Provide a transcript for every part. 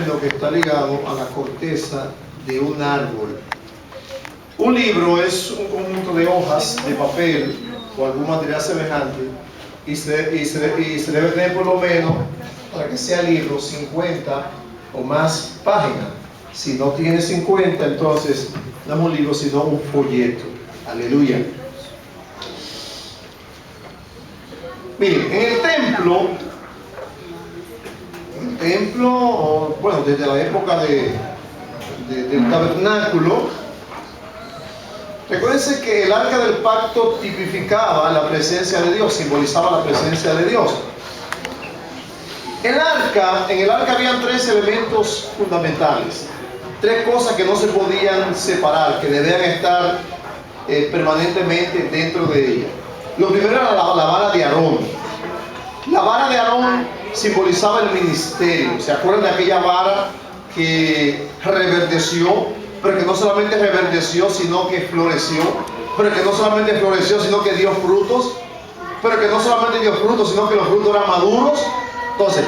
lo que está ligado a la corteza de un árbol. Un libro es un conjunto de hojas de papel o algún material semejante y se debe tener por lo menos, para que sea libro, 50 o más páginas. Si no tiene 50, entonces no es un libro sino un folleto. Aleluya. Miren, en el templo, bueno, desde la época del tabernáculo, recuérdense que el arca del pacto tipificaba la presencia de Dios, simbolizaba la presencia de Dios. En el arca habían tres elementos fundamentales, tres cosas que no se podían separar, que debían estar permanentemente dentro de ella. Lo primero era la vara de Aarón. La vara de Aarón simbolizaba el ministerio. ¿Se acuerdan de aquella vara que reverdeció? Pero que no solamente reverdeció, sino que floreció. Pero que no solamente floreció, sino que dio frutos. Pero que no solamente dio frutos, sino que los frutos eran maduros. Entonces,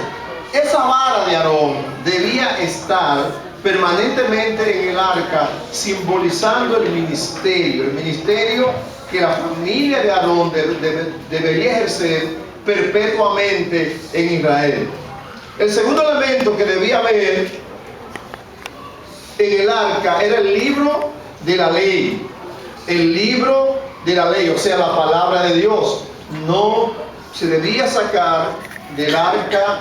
esa vara de Aarón debía estar permanentemente en el arca, simbolizando el ministerio que la familia de Aarón debería ejercer perpetuamente en Israel. El segundo elemento que debía haber en el arca era el libro de la ley. El libro de la ley, o sea, la palabra de Dios. No se debía sacar del arca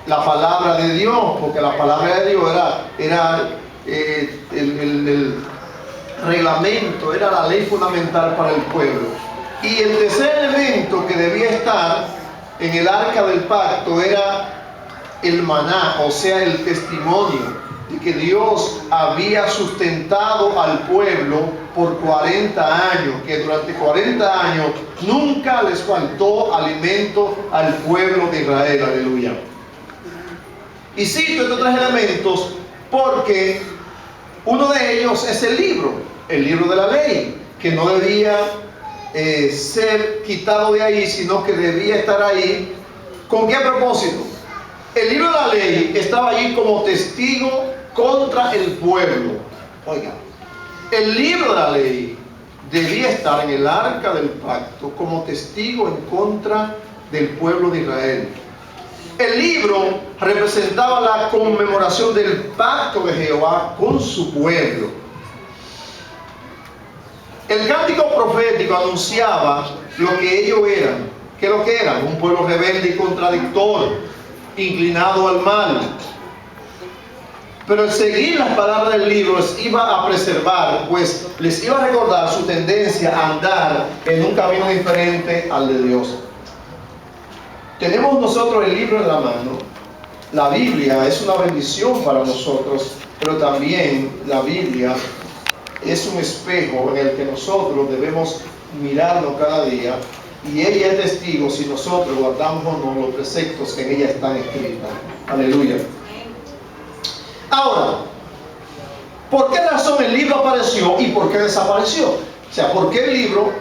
la palabra de Dios, porque la palabra de Dios era el reglamento, era la ley fundamental para el pueblo. Y el tercer elemento que debía estar en el arca del pacto era el maná, o sea, el testimonio de que Dios había sustentado al pueblo por 40 años, que durante 40 años nunca les faltó alimento al pueblo de Israel. Aleluya. Y cito estos tres elementos porque uno de ellos es el libro de la ley, que no debía ser quitado de ahí, sino que debía estar ahí. ¿Con qué propósito? El libro de la ley estaba allí como testigo contra el pueblo. Oiga, el libro de la ley debía estar en el arca del pacto como testigo en contra del pueblo de Israel. El libro representaba la conmemoración del pacto de Jehová con su pueblo. El cántico profético anunciaba lo que ellos eran. ¿Qué es lo que eran? Un pueblo rebelde y contradictor, inclinado al mal. Pero el seguir las palabras del libro les iba a preservar, pues les iba a recordar su tendencia a andar en un camino diferente al de Dios. Tenemos nosotros el libro en la mano. La Biblia es una bendición para nosotros, pero también la Biblia es un espejo en el que nosotros debemos mirarnos cada día, y ella es testigo si nosotros guardamos o no los preceptos que en ella están escritos. Aleluya. Ahora, ¿por qué razón el libro apareció y por qué desapareció? O sea, ¿por qué el libro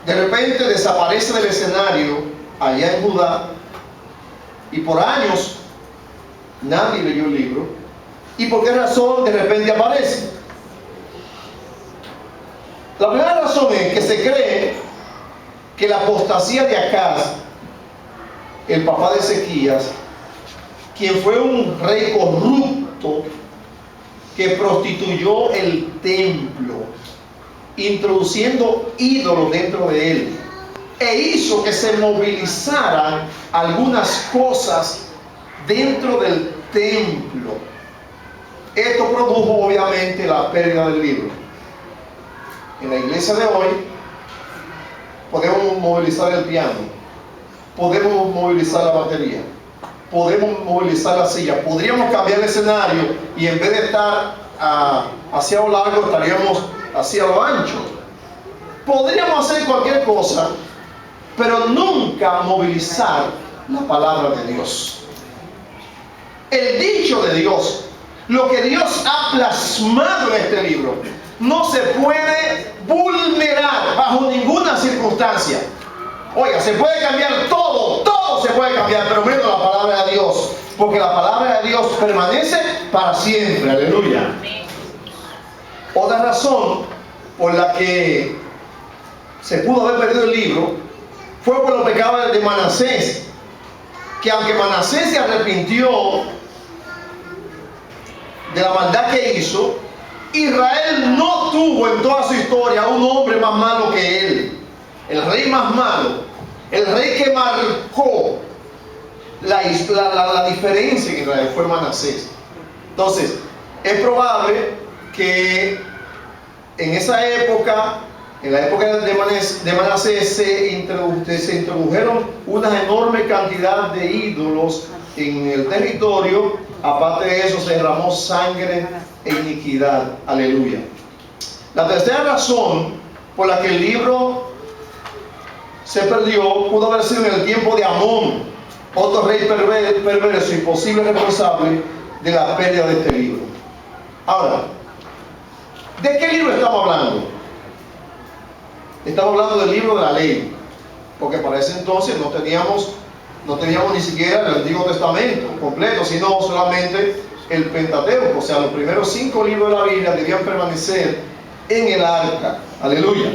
de repente desaparece del escenario allá en Judá y por años nadie leyó el libro? ¿Y por qué razón de repente aparece? La primera razón es que se cree que la apostasía de Acaz, el papá de Ezequías, quien fue un rey corrupto que prostituyó el templo, introduciendo ídolos dentro de él, e hizo que se movilizaran algunas cosas dentro del templo. Esto produjo obviamente la pérdida del libro. En la iglesia de hoy podemos movilizar el piano, podemos movilizar la batería, podemos movilizar la silla, podríamos cambiar el escenario y en vez de estar hacia lo largo estaríamos hacia lo ancho. Podríamos hacer cualquier cosa, pero nunca movilizar la palabra de Dios. El dicho de Dios, lo que Dios ha plasmado en este libro, no se puede vulnerar bajo ninguna circunstancia. Oiga, se puede cambiar todo Todo se puede cambiar, pero menos la palabra de Dios. Porque la palabra de Dios permanece para siempre. Aleluya. Otra razón por la que se pudo haber perdido el libro fue por los pecados de Manasés. Que aunque Manasés se arrepintió de la maldad que hizo, Israel no tuvo en toda su historia un hombre más malo que él. El rey más malo, el rey que marcó la diferencia en Israel fue Manasés. Entonces, es probable que en esa época, en la época de Manasés, se introdujeron una enorme cantidad de ídolos en el territorio. Aparte de eso, se derramó sangre e iniquidad. Aleluya. La tercera razón por la que el libro se perdió pudo haber sido en el tiempo de Amón, otro rey perverso y posible responsable de la pérdida de este libro. Ahora, ¿de qué libro estamos hablando? Estamos hablando del libro de la ley, porque para ese entonces no teníamos ni siquiera el Antiguo Testamento completo, sino solamente el Pentateuco. O sea, los primeros 5 libros de la Biblia debían permanecer en el arca. Aleluya.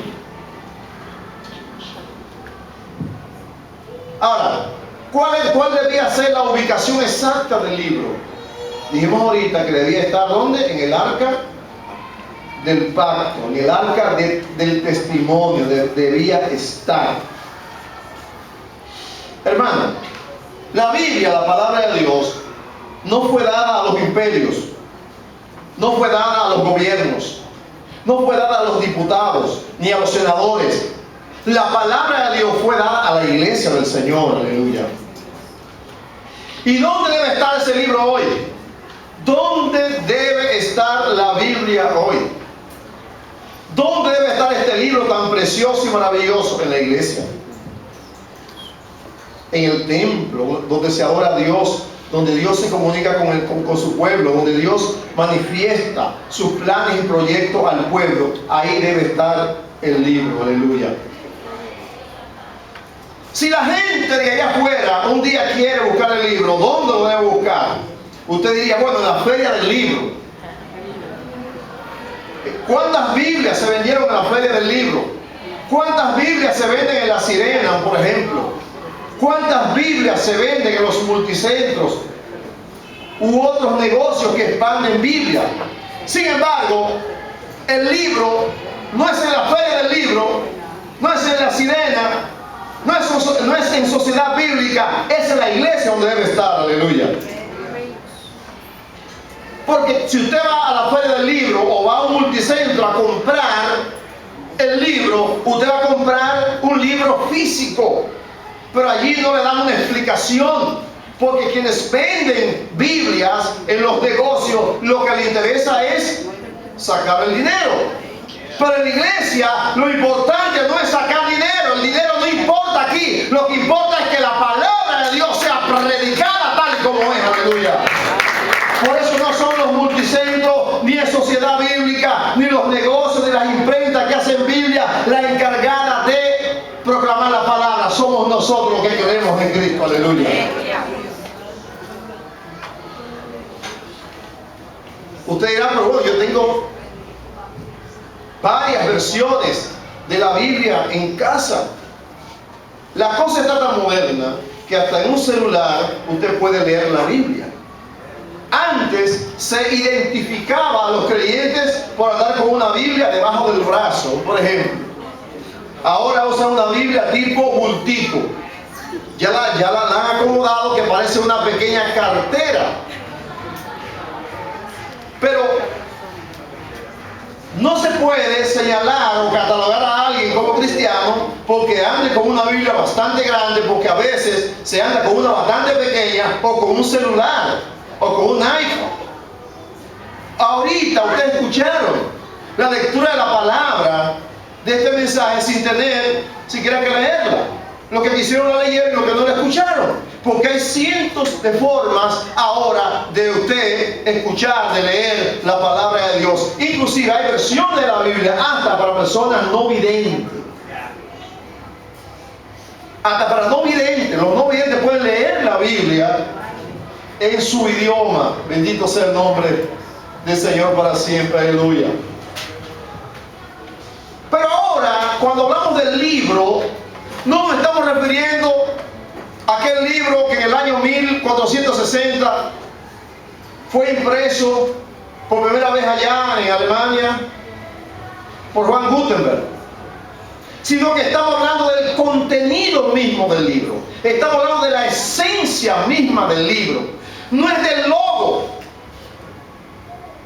Ahora, ¿cuál debía ser la ubicación exacta del libro? Dijimos ahorita que debía estar ¿dónde? En el arca del pacto, en el arca del testimonio debía estar. Hermano, la Biblia, la palabra de Dios, no fue dada a los imperios, no fue dada a los gobiernos, no fue dada a los diputados, ni a los senadores. La palabra de Dios fue dada a la iglesia del Señor. Aleluya. ¿Y dónde debe estar ese libro hoy? ¿Dónde debe estar la Biblia hoy? ¿Dónde debe estar este libro tan precioso y maravilloso? En la iglesia, en el templo, donde se adora a Dios, donde Dios se comunica con su pueblo, donde Dios manifiesta sus planes y proyectos al pueblo. Ahí debe estar el libro. Aleluya. Si la gente de allá afuera un día quiere buscar el libro, ¿dónde lo debe buscar? Usted diría, bueno, en la feria del libro. ¿Cuántas Biblias se vendieron en la feria del libro? ¿Cuántas Biblias se venden en La Sirena, por ejemplo? ¿Cuántas Biblias se venden en los multicentros u otros negocios que expanden Biblia? Sin embargo, el libro no es en la feria del libro, no es en La Sirena, no es en Sociedad Bíblica, es en la iglesia donde debe estar. Aleluya. Porque si usted va a la feria del libro o va a un multicentro a comprar el libro, usted va a comprar un libro físico, pero allí no le dan una explicación, porque quienes venden Biblias en los negocios, lo que les interesa es sacar el dinero. Pero en la iglesia lo importante no es sacar dinero, el dinero no importa aquí, lo que importa es que la palabra de Dios sea predicada tal como es. Aleluya. Por eso no son los multicentros, ni es Sociedad Bíblica, ni los negocios de las imprentas que hacen Biblia la encargada de proclamar la palabra. Somos nosotros los que creemos en Cristo. Aleluya. Usted dirá, pero bueno, yo tengo varias versiones de la Biblia en casa. La cosa está tan moderna que hasta en un celular usted puede leer la Biblia. Antes se identificaba a los creyentes por andar con una Biblia debajo del brazo, por ejemplo. Ahora usan una Biblia tipo bultico. Ya la han acomodado que parece una pequeña cartera. Pero no se puede señalar o catalogar a alguien como cristiano porque ande con una Biblia bastante grande, porque a veces se anda con una bastante pequeña o con un celular o con un iPhone. Ahorita ustedes escucharon la lectura de la palabra de este mensaje sin tener siquiera que leerla. Lo que quisieron la leyeron y lo que no la escucharon, porque hay cientos de formas ahora de usted escuchar, de leer la palabra de Dios. Inclusive hay versiones de la Biblia hasta para personas no videntes. Hasta para no videntes. videntes. Los no videntes pueden leer la Biblia en su idioma. Bendito sea el nombre del Señor para siempre. Aleluya. Pero ahora, cuando hablamos del libro, no nos estamos refiriendo a aquel libro que en el año 1460 fue impreso por primera vez allá en Alemania por Juan Gutenberg, sino que estamos hablando del contenido mismo del libro. Estamos hablando de la esencia misma del libro. No es del logo,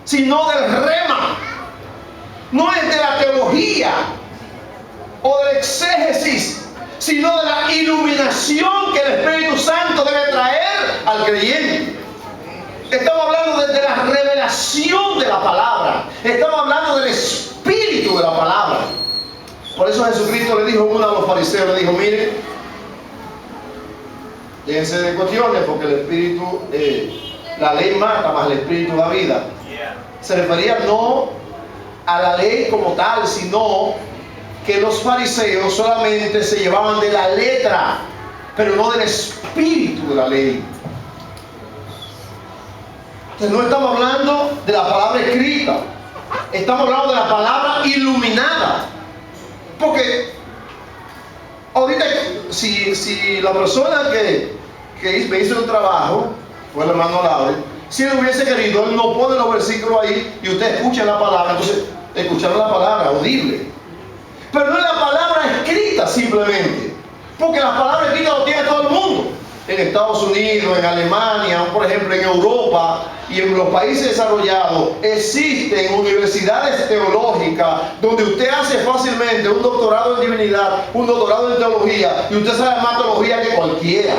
sino del rema. No es de la teología o del exégesis, sino de la iluminación que el Espíritu Santo debe traer al creyente. Estamos hablando de la revelación de la palabra. Estamos hablando del espíritu de la palabra. Por eso Jesucristo le dijo a uno de los fariseos, le dijo, miren, déjense de cuestiones porque el espíritu, la ley mata, más el espíritu da vida. Se refería no a la ley como tal, sino que los fariseos solamente se llevaban de la letra, pero no del espíritu de la ley. Entonces no estamos hablando de la palabra escrita, estamos hablando de la palabra iluminada. Porque ahorita, si la persona que me hizo el trabajo, fue el hermano Laure, si él hubiese querido, él no pone los versículos ahí y usted escucha la palabra, entonces escucharon la palabra audible. Pero no es la palabra escrita simplemente, porque las palabras escritas lo tiene todo el mundo. En Estados Unidos, en Alemania, por ejemplo en Europa y en los países desarrollados existen universidades teológicas donde usted hace fácilmente un doctorado en divinidad, un doctorado en teología y usted sabe más teología que cualquiera.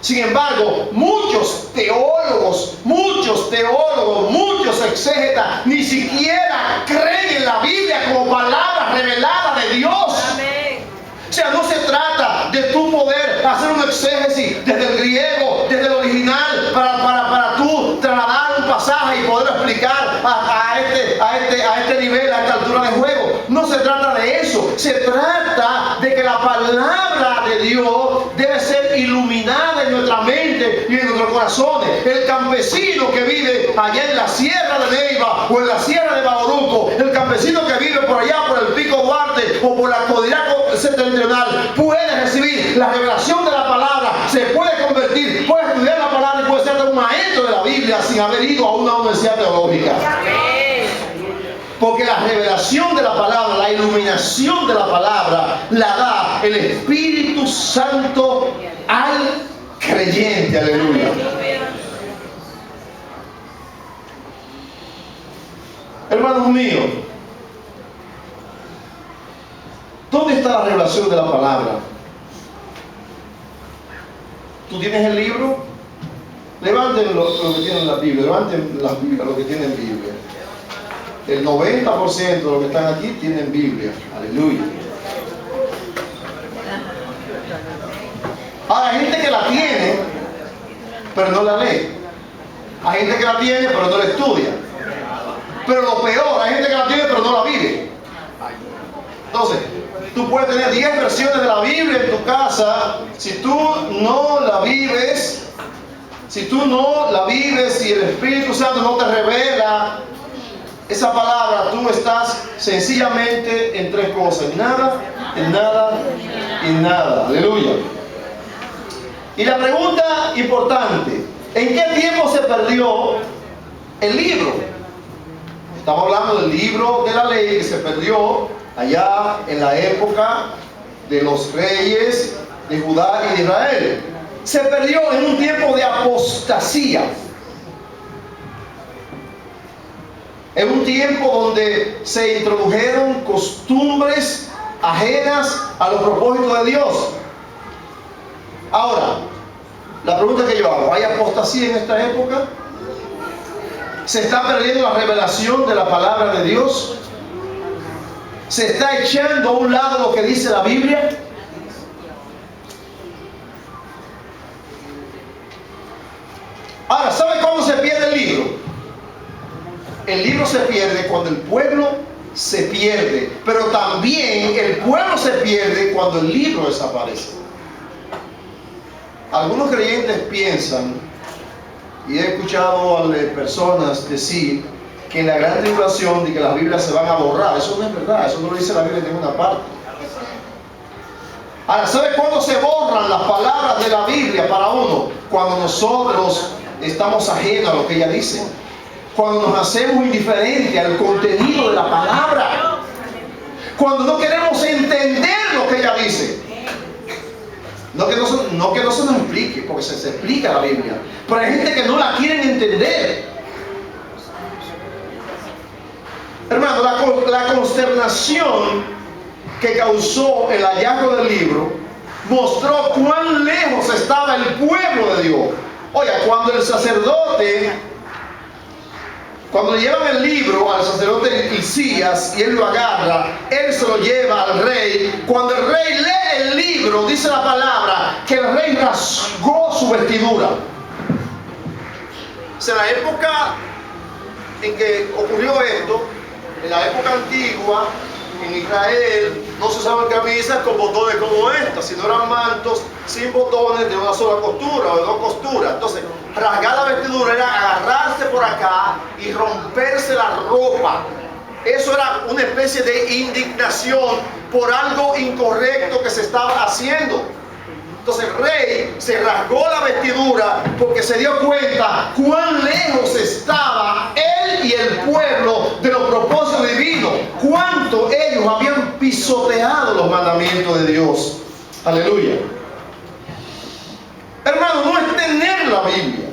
Sin embargo, muchos teólogos, muchos exégetas ni siquiera creen en la Biblia como palabra revelada de Dios. O sea, no se trata de tú poder hacer un exégesis desde el griego, desde el original, para tú trasladar un pasaje y poder explicar a este nivel, a esta altura de juego. No se trata de eso. Se trata de que la palabra de Dios debe ser iluminada en nuestra mente y en nuestros corazones. El campesino que vive allá en la sierra de Neiva o en la sierra de Bauruco, el campesino que vive por allá por el Pico Duarte o por la cordillera septentrional, puede recibir la revelación de la palabra, se puede convertir, puede estudiar la palabra y puede ser un maestro de la Biblia sin haber ido a una universidad teológica. Porque la revelación de la palabra, la iluminación de la palabra, la da el Espíritu Santo al creyente. Aleluya. Hermanos míos, ¿dónde está la revelación de la palabra? ¿Tú tienes el libro? Levanten lo que tienen la Biblia, levanten la Biblia, lo que tienen Biblia. El 90% de los que están aquí tienen Biblia. Aleluya. Ahora, hay gente que la tiene, pero no la lee. Hay gente que la tiene, pero no la estudia. Pero lo peor, hay gente que la tiene, pero no la vive. Entonces, tú puedes tener 10 versiones de la Biblia en tu casa. Si tú no la vives, si el Espíritu Santo no te revela esa palabra, tú estás sencillamente en tres cosas: en nada, en nada, en nada. Aleluya. Y la pregunta importante: ¿en qué tiempo se perdió el libro? Estamos hablando del libro de la ley que se perdió allá en la época de los reyes de Judá y de Israel. Se perdió en un tiempo de apostasía. En un tiempo donde se introdujeron costumbres ajenas a los propósitos de Dios. Ahora, la pregunta que yo hago: ¿hay apostasía en esta época? ¿Se está perdiendo la revelación de la palabra de Dios? ¿Se está echando a un lado lo que dice la Biblia? Ahora, ¿sabe cómo se pierde el libro? El libro se pierde cuando el pueblo se pierde, pero también el pueblo se pierde cuando el libro desaparece. Algunos creyentes piensan, y he escuchado a personas decir, que en la gran tribulación de que las Biblias se van a borrar. Eso no es verdad, eso no lo dice la Biblia en ninguna parte. Ahora, ¿sabe cuándo se borran las palabras de la Biblia para uno? Cuando nosotros estamos ajenos a lo que ella dice. Cuando nos hacemos indiferentes al contenido de la palabra. Cuando no queremos entender lo que ella dice. No que no se nos explique, porque se explica la Biblia. Pero hay gente que no la quiere entender. Hermano, la consternación que causó el hallazgo del libro mostró cuán lejos estaba el pueblo de Dios. Oiga, cuando el sacerdote, cuando le llevan el libro al sacerdote Hilcías y él lo agarra, él se lo lleva al rey. Cuando el rey lee el libro, dice la palabra que el rey rasgó su vestidura. O sea, en la época en que ocurrió esto, en la época antigua, en Israel, no se usaban camisas con botones como estas, sino eran mantos sin botones de una sola costura o de dos costuras. Entonces, rasgar la vestidura era agarrarse por acá y romperse la ropa. Eso era una especie de indignación por algo incorrecto que se estaba haciendo. Entonces el rey se rasgó la vestidura porque se dio cuenta cuán lejos estaba él y el pueblo de los propósitos divinos, cuánto ellos habían pisoteado los mandamientos de Dios. Aleluya. Hermano, no es tener la Biblia,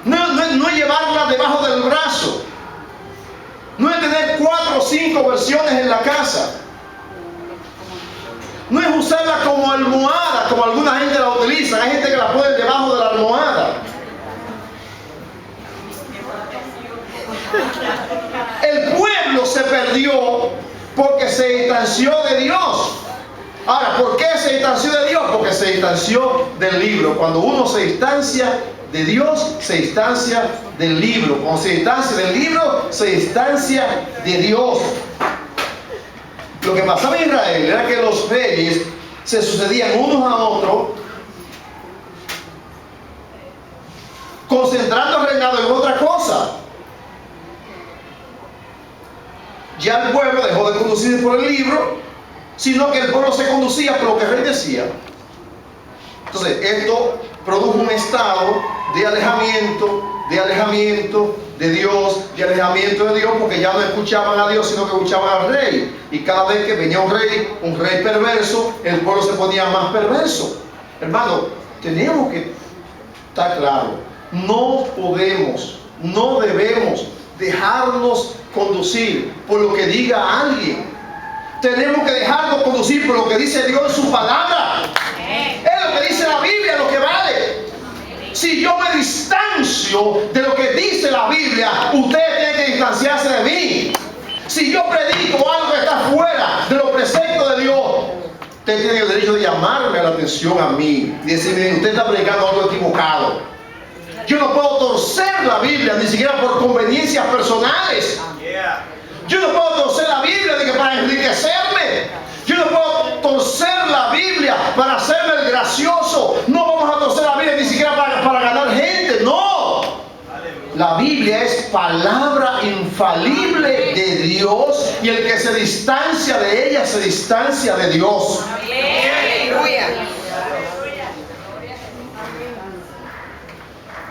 no es llevarla debajo del brazo, no es tener 4 o 5 versiones en la casa. No es usarla como almohada, como alguna gente la utiliza. Hay gente que la pone debajo de la almohada. El pueblo se perdió porque se distanció de Dios. Ahora, ¿por qué se distanció de Dios? Porque se distanció del libro. Cuando uno se distancia de Dios, se distancia del libro. Cuando se distancia del libro, se distancia de Dios. Lo que pasaba en Israel era que los reyes se sucedían unos a otros, concentrando el reinado en otra cosa. Ya el pueblo dejó de conducirse por el libro, sino que el pueblo se conducía por lo que el rey decía. Entonces, esto produjo un estado de alejamiento de Dios, de alejamiento de Dios, porque ya no escuchaban a Dios, sino que escuchaban al rey. Y cada vez que venía un rey perverso, el pueblo se ponía más perverso. Hermano, tenemos que estar claro, no debemos dejarnos conducir por lo que diga alguien. Tenemos que dejarnos conducir por lo que dice Dios en su palabra. Es lo que dice la Biblia, lo que vale. Si yo me distancio de lo que dice la Biblia, usted tiene que distanciarse de mí. Si yo predico algo que está fuera de los preceptos de Dios, usted tiene el derecho de llamarme la atención a mí y decirme, usted está predicando algo equivocado. Yo no puedo torcer la Biblia ni siquiera por conveniencias personales. Yo no puedo torcer la Biblia de que para enriquecerme. Yo no puedo torcer la Biblia para hacerme el gracioso. No vamos a torcer la Biblia ni siquiera para ganar gente. No. La Biblia es palabra infalible de Dios y el que se distancia de ella se distancia de Dios. Aleluya.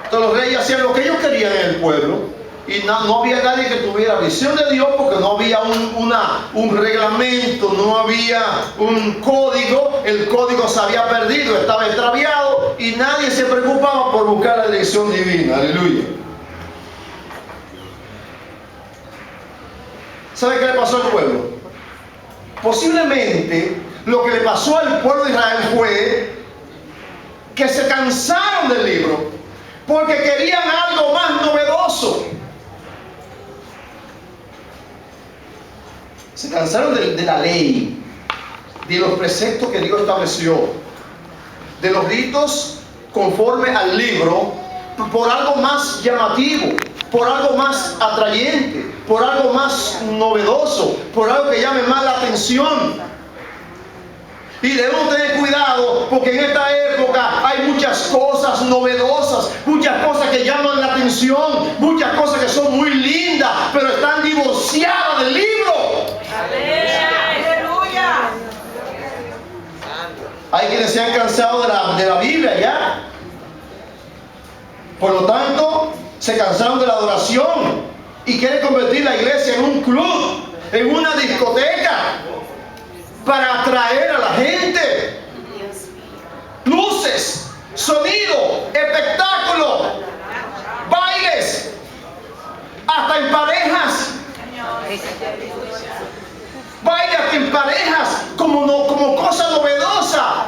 Entonces los reyes hacían lo que ellos querían en el pueblo. Y no había nadie que tuviera visión de Dios porque no había un reglamento, no había un código. El código se había perdido, estaba extraviado y nadie se preocupaba por buscar la dirección divina. Aleluya. ¿Sabe qué le pasó al pueblo? Posiblemente lo que le pasó al pueblo de Israel fue que se cansaron del libro porque querían algo más novedoso. Se cansaron de la ley, de los preceptos que Dios estableció, de los ritos conforme al libro, por algo más llamativo, por algo más atrayente, por algo más novedoso, por algo que llame más la atención. Y debemos tener cuidado porque en esta época hay muchas cosas novedosas, muchas cosas que llaman la atención, muchas cosas que son muy lindas, pero están divorciadas del libro. ¡Aleluya! Hay quienes se han cansado de la Biblia ya. Por lo tanto, se cansaron de la adoración y quieren convertir la iglesia en un club, en una discoteca, para atraer a la gente. Luces, sonido, espectáculo, bailes, hasta en parejas. Bailes en parejas como cosa novedosa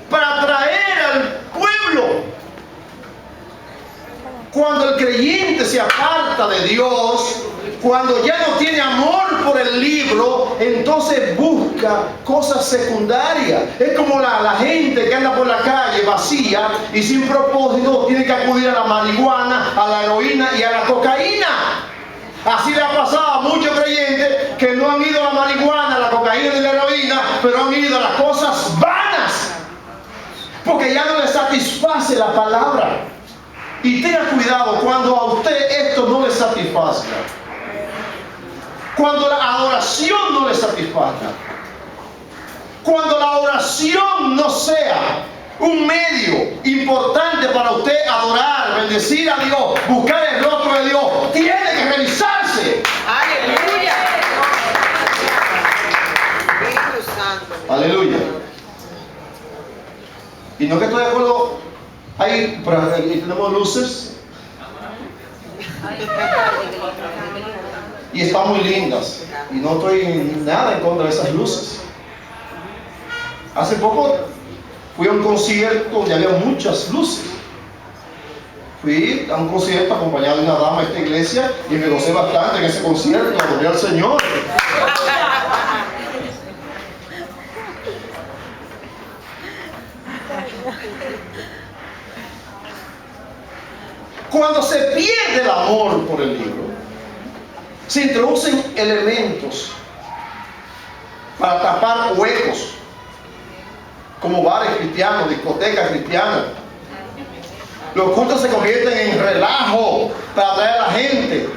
para atraer al pueblo. Cuando el creyente se aparta de Dios, cuando ya no tiene amor por el libro, entonces busca cosas secundarias. Es como la gente que anda por la calle vacía y sin propósito tiene que acudir a la marihuana, a la heroína y a la cocaína. Así le ha pasado a muchos creyentes que no han ido a la marihuana, a la cocaína y la heroína, pero han ido a las cosas vanas, porque ya no les satisface la palabra. Y tenga cuidado cuando a usted esto no le satisfazca, cuando la adoración no le satisfaga, cuando la oración no sea un medio importante para usted adorar, bendecir a Dios, buscar el rostro de Dios, tiene que revisarse. ¡Aleluya! Aleluya. Y no que estoy de acuerdo, ahí tenemos luces y están muy lindas y no estoy nada en contra de esas luces. Hace poco fui a un concierto donde había muchas luces. Fui a un concierto acompañado de una dama de esta iglesia y me gocé bastante en ese concierto, adoré al Señor. Cuando se pierde el amor por el libro, se introducen elementos para tapar huecos, como bares cristianos, discotecas cristianas. Los cultos se convierten en relajo para atraer a la gente.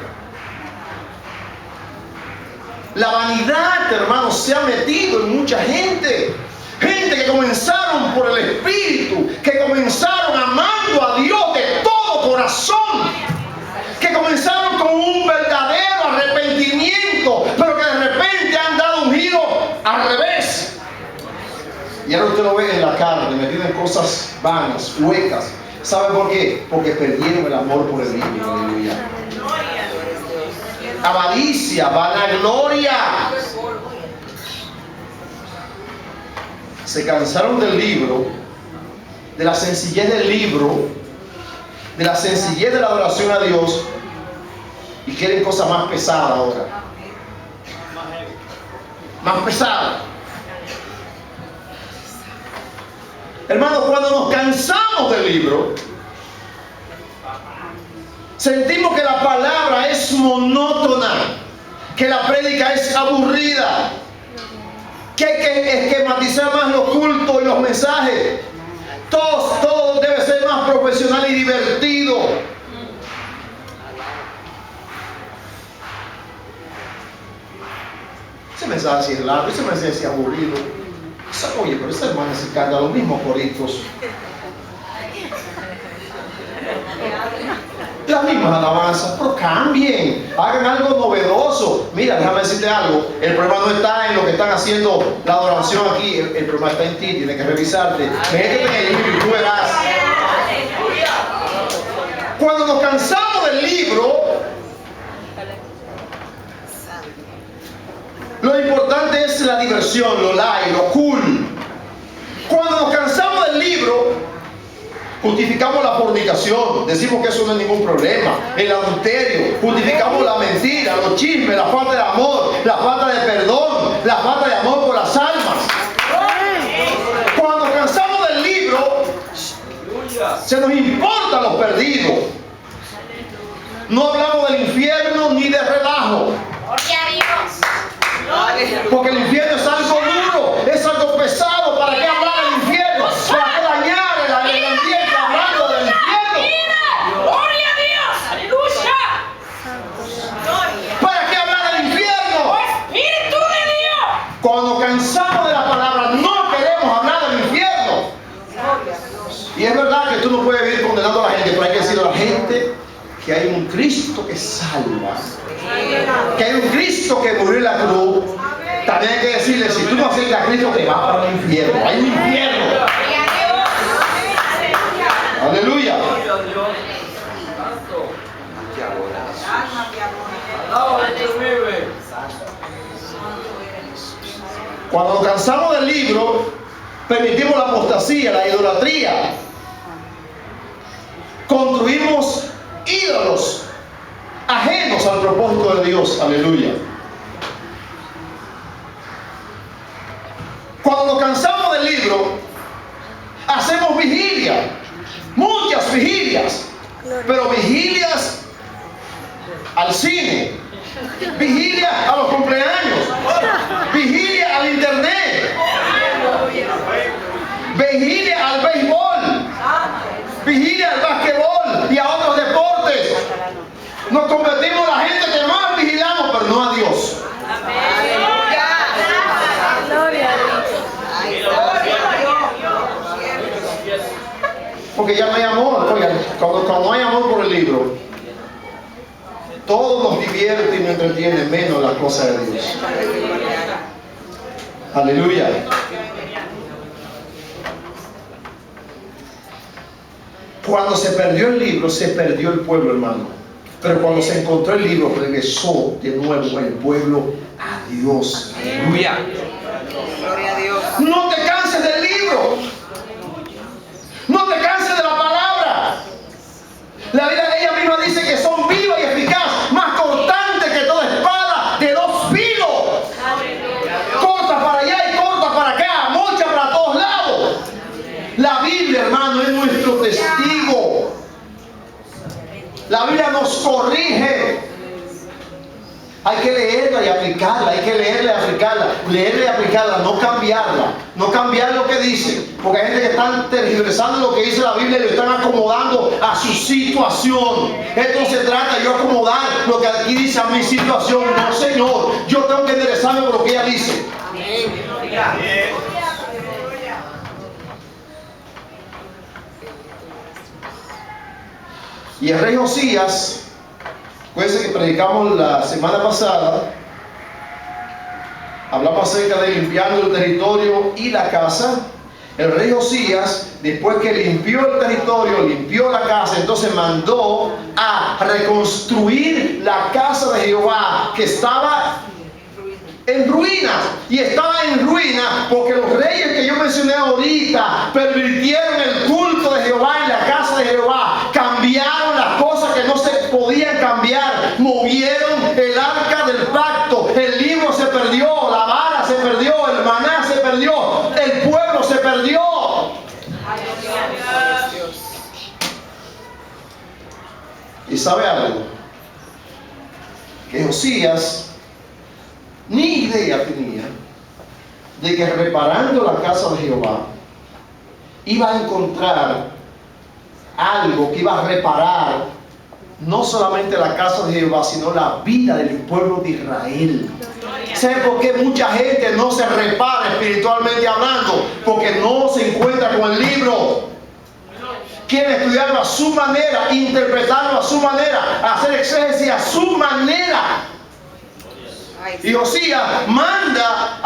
La vanidad, hermanos, se ha metido en mucha gente. Gente que comenzaron por el Espíritu, que comenzaron amando a Dios de todo corazón, que comenzaron con un verdadero arrepentimiento, pero que de repente han dado un giro al revés. Y ahora usted lo ve en la carne, metido en cosas vanas, huecas. ¿Sabe por qué? Porque perdieron el amor por el libro. Aleluya. Avaricia, vanagloria. Se cansaron del libro, de la sencillez del libro, de la sencillez de la adoración a Dios, y quieren cosas más pesadas ahora. Más pesadas. Hermanos, cuando nos cansamos del libro, sentimos que la palabra es monótona, que la prédica es aburrida, que hay que esquematizar más los cultos y los mensajes. Todo debe ser más profesional y divertido. Ese mensaje así es largo, ese mensaje así es aburrido. Oye, pero esa hermana se canta los mismos coritos, las mismas alabanzas, pero cambien, hagan algo novedoso. Mira, déjame decirte algo, el problema no está en lo que están haciendo la adoración aquí, el problema está en ti, tienes que revisarte. Métete en el libro y tú verás. Cuando nos cansamos del libro, lo importante es la diversión, lo light, lo cool. Cuando nos cansamos del libro, justificamos la fornicación, decimos que eso no es ningún problema, el adulterio, justificamos la mentira, los chismes, la falta de amor, la falta de perdón, la falta de amor por las almas. Cuando nos cansamos del libro, se nos importan los perdidos. No hablamos del infierno ni de relajo. Porque el infierno es algo duro, es algo pesado. gente que hay un Cristo que salva, que hay un Cristo que murió en la cruz, también hay que decirle, si tú no aceptas a Cristo, te vas para el infierno. Hay un infierno. Aleluya. Cuando nos cansamos del libro, permitimos la apostasía, la idolatría. Construimos ídolos ajenos al propósito de Dios. Aleluya. Cuando nos cansamos del libro, hacemos vigilia, muchas vigilias, pero vigilias al cine, vigilia a los cumpleaños, vigilia al internet, vigilia al béisbol, vigilia al basquetbol y a otros deportes. Nos convertimos en la gente que más vigilamos, pero no a Dios. Porque ya no hay amor. Oigan, cuando no hay amor por el libro, todo nos divierte y nos entretiene, menos las cosas de Dios. Aleluya. Cuando se perdió el libro, se perdió el pueblo, hermano. Pero cuando se encontró el libro, regresó de nuevo el pueblo a Dios. Aleluya. Gloria a Dios. No te canses del libro. No te canses de la palabra. La Biblia, ella misma dice que son vivas y eficaces, más cortantes que toda espada de dos filos. Corta para allá y corta para acá, mocha para todos lados. La Biblia, hermano, es nuestro testigo. La Biblia nos corrige. Hay que leerla y aplicarla, hay que leerla y aplicarla, leerla y aplicarla, no cambiarla, no cambiar lo que dice, porque hay gente que están tergiversando lo que dice la Biblia y lo están acomodando a su situación. Esto no se trata de yo acomodar lo que aquí dice a mi situación, no, Señor, yo tengo que enderezarme por lo que ella dice. Y el rey Josías, acuérdense que predicamos la semana pasada, hablamos acerca de limpiando el territorio y la casa. El rey Josías, después que limpió el territorio, limpió la casa, entonces mandó a reconstruir la casa de Jehová, que estaba en ruinas. Y estaba en ruinas porque los reyes que yo mencioné ahorita pervirtieron el culto de Jehová en la casa de Jehová, cambiaron las cosas que no se podían cambiar, movieron el arca del pacto, el libro se perdió, la vara se perdió, el maná se perdió, el pueblo se perdió. ¿Y sabe algo? Que Josías ni idea tenía de que reparando la casa de Jehová iba a encontrar algo que iba a reparar no solamente la casa de Jehová, sino la vida del pueblo de Israel. ¿Sabe por qué mucha gente no se repara espiritualmente hablando? Porque no se encuentra con el libro. Quieren estudiarlo a su manera, interpretarlo a su manera, hacer exégesis a su manera. Y Josías manda,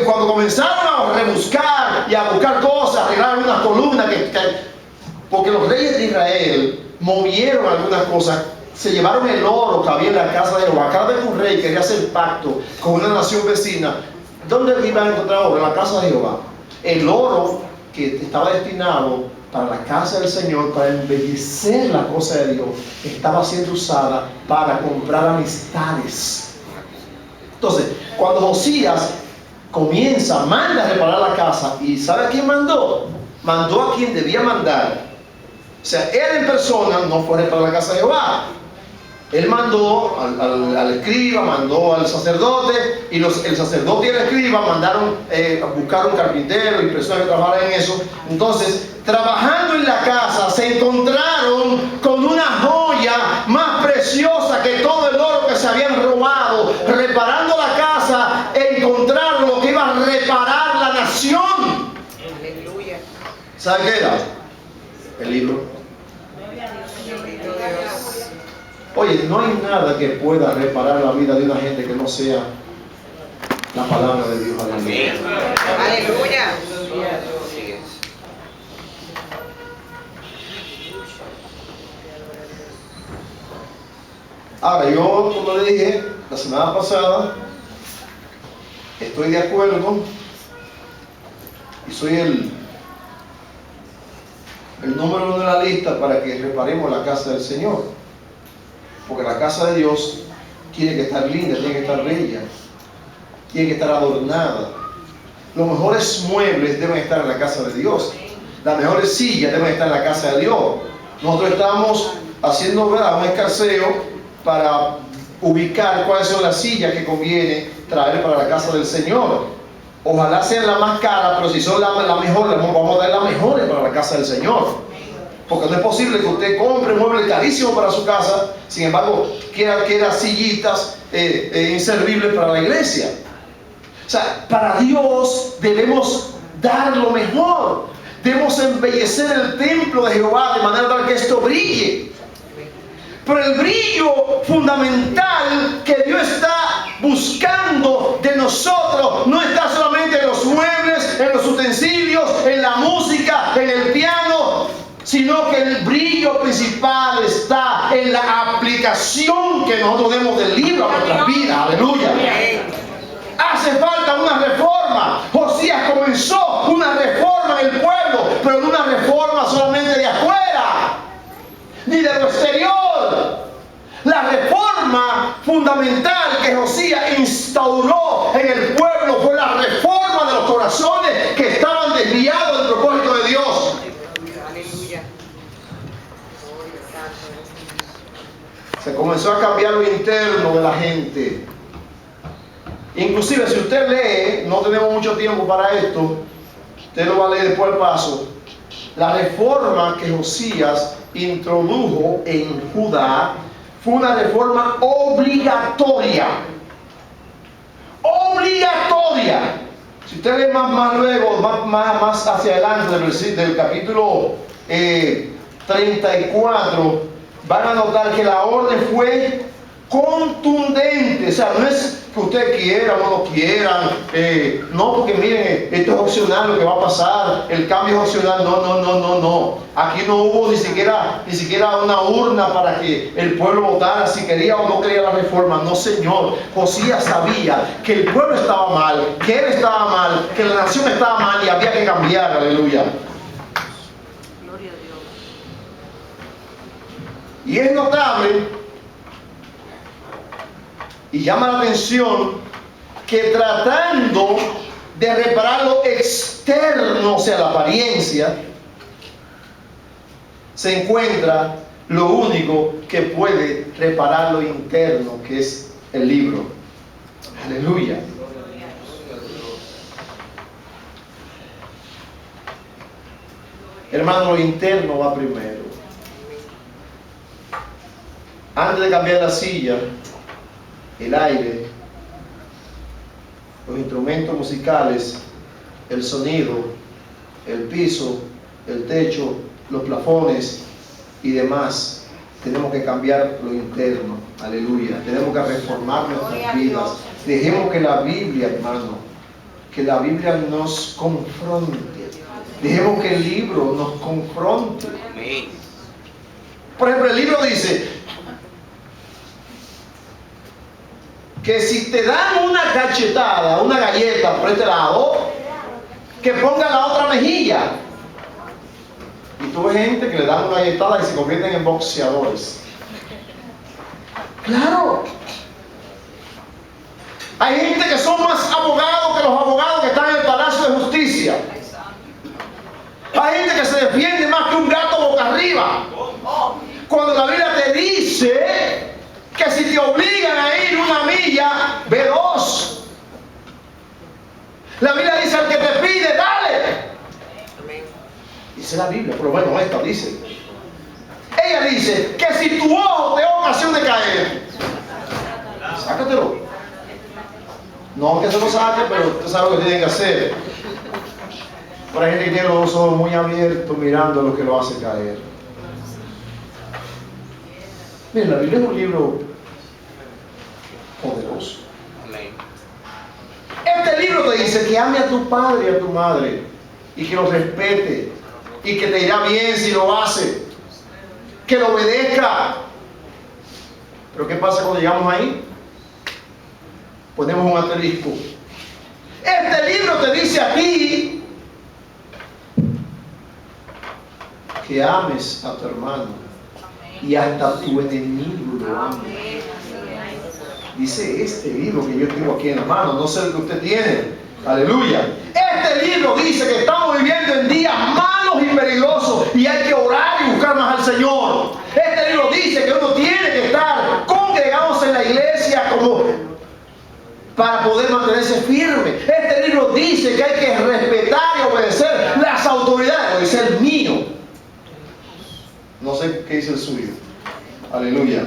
cuando comenzaron a rebuscar y a buscar cosas, arreglar unas columnas, porque los reyes de Israel movieron algunas cosas, se llevaron el oro que había en la casa de Jehová. Cada vez que un rey quería hacer pacto con una nación vecina, ¿dónde iban a encontrar oro? En la casa de Jehová. El oro que estaba destinado para la casa del Señor, para embellecer la cosa de Dios, estaba siendo usada para comprar amistades. Entonces, cuando Josías manda a reparar la casa, ¿y sabe a quién mandó? Mandó a quien debía mandar. O sea, él en persona no fue a reparar la casa de Jehová. Él mandó al escriba, mandó al sacerdote, y el sacerdote y el escriba mandaron a buscar un carpintero y personas que trabajaran en eso. Entonces, trabajando en la casa, se encontraron con una joya más preciosa que todo el oro que se habían robado. Reparando la casa, encontraron lo que iba a reparar la nación. ¿Sabe qué era? El libro. Oye, no hay nada que pueda reparar la vida de una gente que no sea la palabra de Dios. Aleluya. Aleluya. Ahora, yo, como le dije la semana pasada, estoy de acuerdo y soy el número 1 de la lista para que reparemos la casa del Señor. Porque la casa de Dios tiene que estar linda, tiene que estar bella, tiene que estar adornada. Los mejores muebles deben estar en la casa de Dios. Las mejores sillas deben estar en la casa de Dios. Nosotros estamos haciendo un escarceo para ubicar cuáles son las sillas que conviene traer para la casa del Señor. Ojalá sean las más caras, pero si son las mejores, vamos a dar las mejores para la casa del Señor. Porque no es posible que usted compre muebles carísimos para su casa, sin embargo, quiera sillitas inservibles para la iglesia. O sea, para Dios debemos dar lo mejor. Debemos embellecer el templo de Jehová de manera tal que esto brille. Pero el brillo fundamental que Dios está buscando de nosotros no está solamente en los muebles, en los utensilios, en la música, en el piano, sino que el brillo principal está en la aplicación que nosotros demos del libro a nuestras vidas. Aleluya. Hace falta una reforma. Josías comenzó una reforma en el pueblo, pero no una reforma solamente de afuera, ni de lo exterior. La reforma fundamental que Josías instauró en el pueblo fue la reforma de los corazones que estaban desviados del propósito de Dios. Aleluya. Se comenzó a cambiar lo interno de la gente. Inclusive si usted lee, no tenemos mucho tiempo para esto, usted lo va a leer después al paso, la reforma que Josías introdujo en Judá fue una reforma obligatoria. Obligatoria. Si usted lee más luego, más hacia adelante del capítulo 34, van a notar que la orden fue contundente. O sea, no es que usted quiera o no lo quieran, no, porque miren, esto es opcional lo que va a pasar, el cambio es opcional. No. Aquí no hubo ni siquiera una urna para que el pueblo votara si quería o no quería la reforma. No, señor. Josías sabía que el pueblo estaba mal, que él estaba mal, que la nación estaba mal y había que cambiar. Aleluya. Gloria a Dios. Y es notable y llama la atención que tratando de reparar lo externo, o sea, la apariencia, se encuentra lo único que puede reparar lo interno, que es el libro. Aleluya. Hermano, lo interno va primero. Antes de cambiar la silla, el aire, los instrumentos musicales, el sonido, el piso, el techo, los plafones y demás, tenemos que cambiar lo interno. Aleluya. Tenemos que reformar nuestras vidas. Dejemos que la Biblia, hermano, que la Biblia nos confronte. Dejemos que el libro nos confronte. Por ejemplo, el libro dice que si te dan una cachetada, una galleta por este lado, que ponga la otra mejilla. Y tú ves gente que le dan una galletada y se convierten en boxeadores. Claro. Hay gente que son más abogados que los abogados que están en el Palacio de Justicia. Hay gente que se defiende más que un gato boca arriba. Cuando la Biblia te dice que si te obligan a ir una milla, ve 2. La Biblia dice: al que te pide, dale. Dice la Biblia, pero bueno, esta dice. Ella dice que si tu ojo te da ocasión de caer, sácatelo. No que se lo saque, pero usted sabe lo que tiene que hacer. Pero hay gente que tiene los ojos muy abiertos mirando lo que lo hace caer. Miren, la Biblia es un libro poderoso. Este libro te dice que ame a tu padre y a tu madre y que lo respete y que te irá bien si lo hace, que lo obedezca. Pero ¿qué pasa cuando llegamos ahí? Ponemos un asterisco. Este libro te dice a ti que ames a tu hermano y hasta tu enemigo lo ames. Dice este libro que yo tengo aquí en la mano, no sé lo que usted tiene. Aleluya. Este libro dice que estamos viviendo en días malos y peligrosos y hay que orar y buscar más al Señor. Este libro dice que uno tiene que estar congregados en la iglesia como para poder mantenerse firme. Este libro dice que hay que respetar y obedecer las autoridades. Lo dice el mío. No sé qué dice el suyo. Aleluya.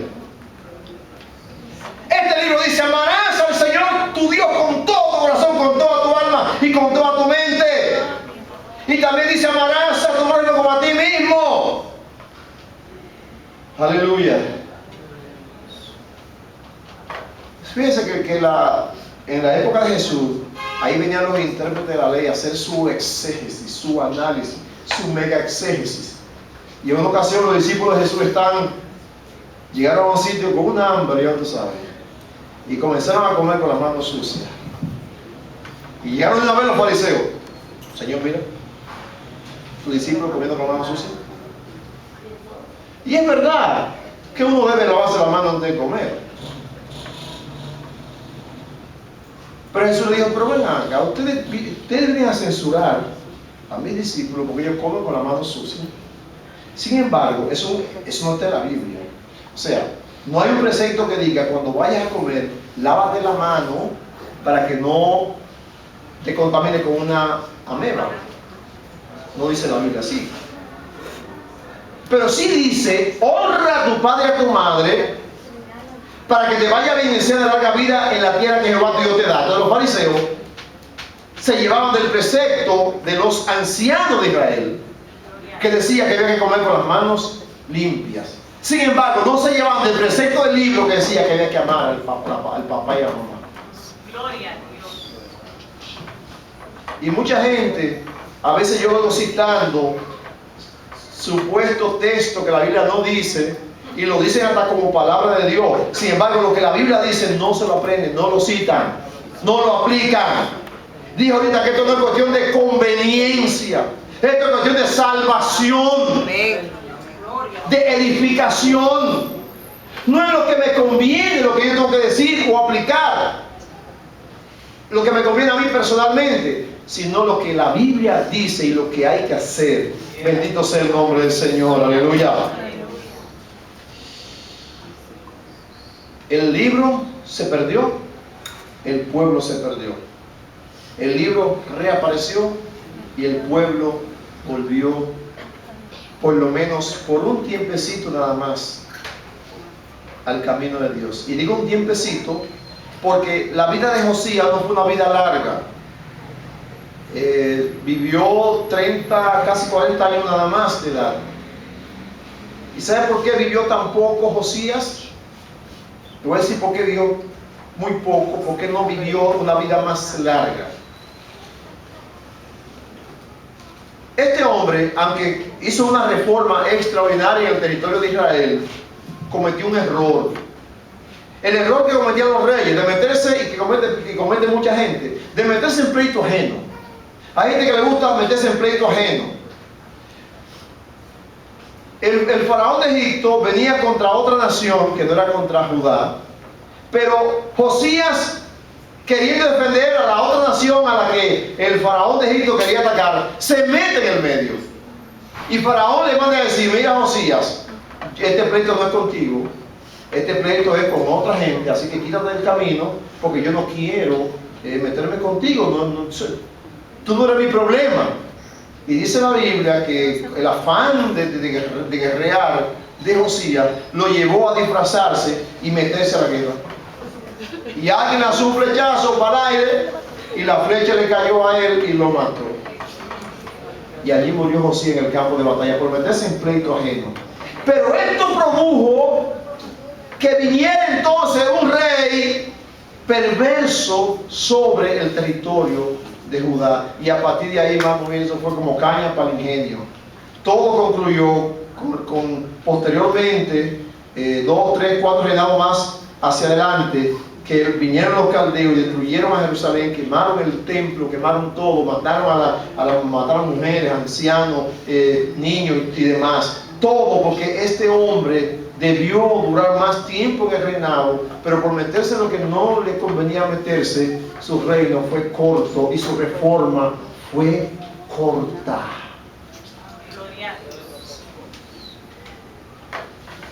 Este libro dice: amarás al Señor tu Dios con todo tu corazón, con toda tu alma y con toda tu mente. Y también dice: amarás a tu prójimo como a ti mismo. Aleluya. Fíjense que en la época de Jesús, ahí venían los intérpretes de la ley a hacer su exégesis, su análisis, su mega exégesis. Y en una ocasión los discípulos de Jesús llegaron a un sitio con una hambre, ya tú sabes, y comenzaron a comer con las manos sucias. Y llegaron una vez los fariseos: Señor, mira, tu discípulo comiendo con las manos sucias. Y es verdad que uno debe lavarse las manos antes de comer. Pero Jesús le dijo: pero ven acá, ustedes vienen a censurar a mis discípulos porque ellos comen con las manos sucias. Sin embargo, eso no está en la Biblia. O sea, no hay un precepto que diga: cuando vayas a comer, lávate la mano para que no te contamine con una ameba. No dice la Biblia así. Pero sí dice: honra a tu padre y a tu madre para que te vaya bien y sea de larga vida en la tierra que Jehová tu Dios te da. Entonces los fariseos se llevaban del precepto de los ancianos de Israel, que decía que había que comer con las manos limpias. Sin embargo, no se llevaban del precepto del libro que decía que había que amar al papá y a la mamá. Gloria a Dios. Y mucha gente, a veces yo vengo citando supuestos textos que la Biblia no dice, y lo dicen hasta como palabra de Dios. Sin embargo, lo que la Biblia dice no se lo aprenden, no lo citan, no lo aplican. Dijo ahorita que esto no es cuestión de conveniencia, esto es cuestión de salvación, de edificación. No es lo que me conviene, lo que yo tengo que decir o aplicar, lo que me conviene a mí personalmente, sino lo que la Biblia dice y lo que hay que hacer. Bendito sea el nombre del Señor. Aleluya. El libro se perdió, el pueblo se perdió. El libro reapareció y el pueblo volvió, por lo menos por un tiempecito nada más, al camino de Dios. Y digo un tiempecito porque la vida de Josías no fue una vida larga. Vivió 30, casi 40 años nada más de edad. ¿Y sabe por qué vivió tan poco Josías? Te voy a decir por qué vivió muy poco, porque no vivió una vida más larga. Este hombre, aunque hizo una reforma extraordinaria en el territorio de Israel, cometió un error. El error que cometían los reyes, de meterse, y que comete mucha gente, de meterse en pleito ajeno. Hay gente que le gusta meterse en pleito ajeno. El faraón de Egipto venía contra otra nación que no era contra Judá, pero Josías, queriendo defender a la otra nación a la que el faraón de Egipto quería atacar, se mete en el medio. Y faraón le manda a decir: mira, Josías, este pleito no es contigo, este pleito es con otra gente, así que quítate del camino, porque yo no quiero meterme contigo, tú no eres mi problema. Y dice la Biblia que el afán de guerrear de Josías lo llevó a disfrazarse y meterse a la guerra. Y alguien lanzó un flechazo para el aire y la flecha le cayó a él y lo mató. Y allí murió Josías en el campo de batalla por meterse en pleito ajeno. Pero esto produjo que viniera entonces un rey perverso sobre el territorio de Judá. Y a partir de ahí, más o menos, eso fue como caña para el ingenio. Todo concluyó posteriormente, 2, 3, 4 reinados más hacia adelante, que vinieron los caldeos y destruyeron a Jerusalén, quemaron el templo, quemaron todo, mataron mujeres, ancianos, niños y demás. Todo porque este hombre debió durar más tiempo en el reinado, pero por meterse en lo que no le convenía meterse, su reino fue corto y su reforma fue corta. Gloria a Dios.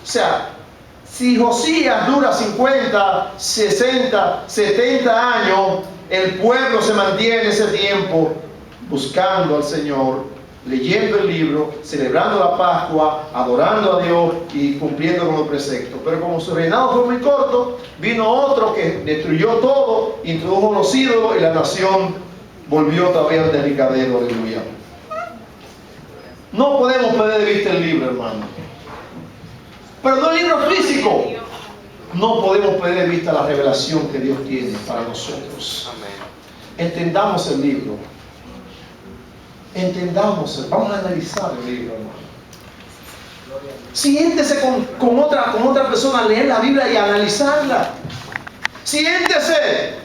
O sea, si Josías dura 50, 60, 70 años, el pueblo se mantiene ese tiempo buscando al Señor, leyendo el libro, celebrando la Pascua, adorando a Dios y cumpliendo con los preceptos. Pero como su reinado fue muy corto, vino otro que destruyó todo, introdujo los ídolos y la nación volvió todavía al delicadero. Aleluya. No podemos perder de vista el libro, hermano. Pero no el libro físico. No podemos perder de vista la revelación que Dios tiene para nosotros. Entendamos el libro. Entendamos, vamos a analizar el libro, hermano. Siéntese con otra persona a leer la Biblia y a analizarla. Siéntese.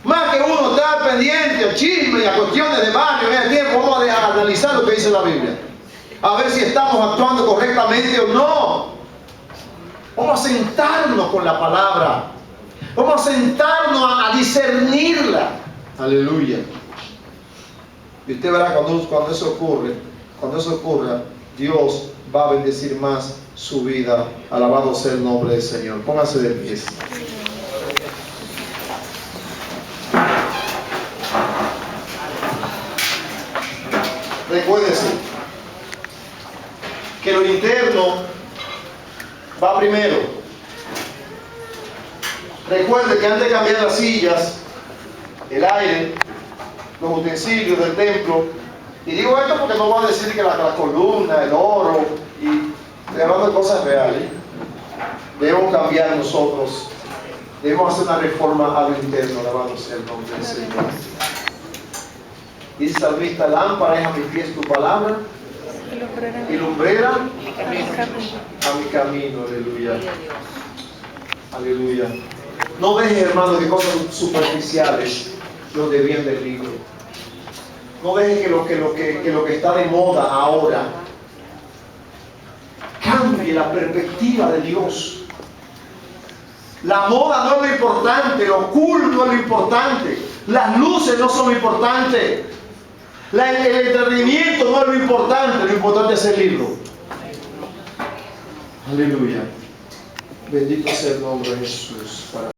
Más que uno estar pendiente a chisme y a cuestiones de barrio en el tiempo, vamos a analizar lo que dice la Biblia. A ver si estamos actuando correctamente o no. Vamos a sentarnos con la palabra. Vamos a sentarnos a discernirla. Aleluya. Y usted verá cuando eso ocurra, Dios va a bendecir más su vida. Alabado sea el nombre del Señor. Póngase de pie. Recuérdese que lo interno va primero. Recuerde que antes de cambiar las sillas, el aire, los utensilios del templo, y digo esto porque no voy a decir que la columna, el oro, y estoy hablando de cosas reales, debemos cambiar nosotros, debemos hacer una reforma a lo interno, alabado sea el nombre del Señor. Dice el salmista: lámpara es a mis pies tu palabra y lumbrera a mi camino. Aleluya. Aleluya. No dejes, hermano, que cosas superficiales los desvíen del libro. No dejes que lo que está de moda ahora cambie la perspectiva de Dios. La moda no es lo importante, lo cool no es lo importante, las luces no son lo importante, el entretenimiento no es lo importante es el libro. Aleluya. Bendito sea el nombre de Jesús.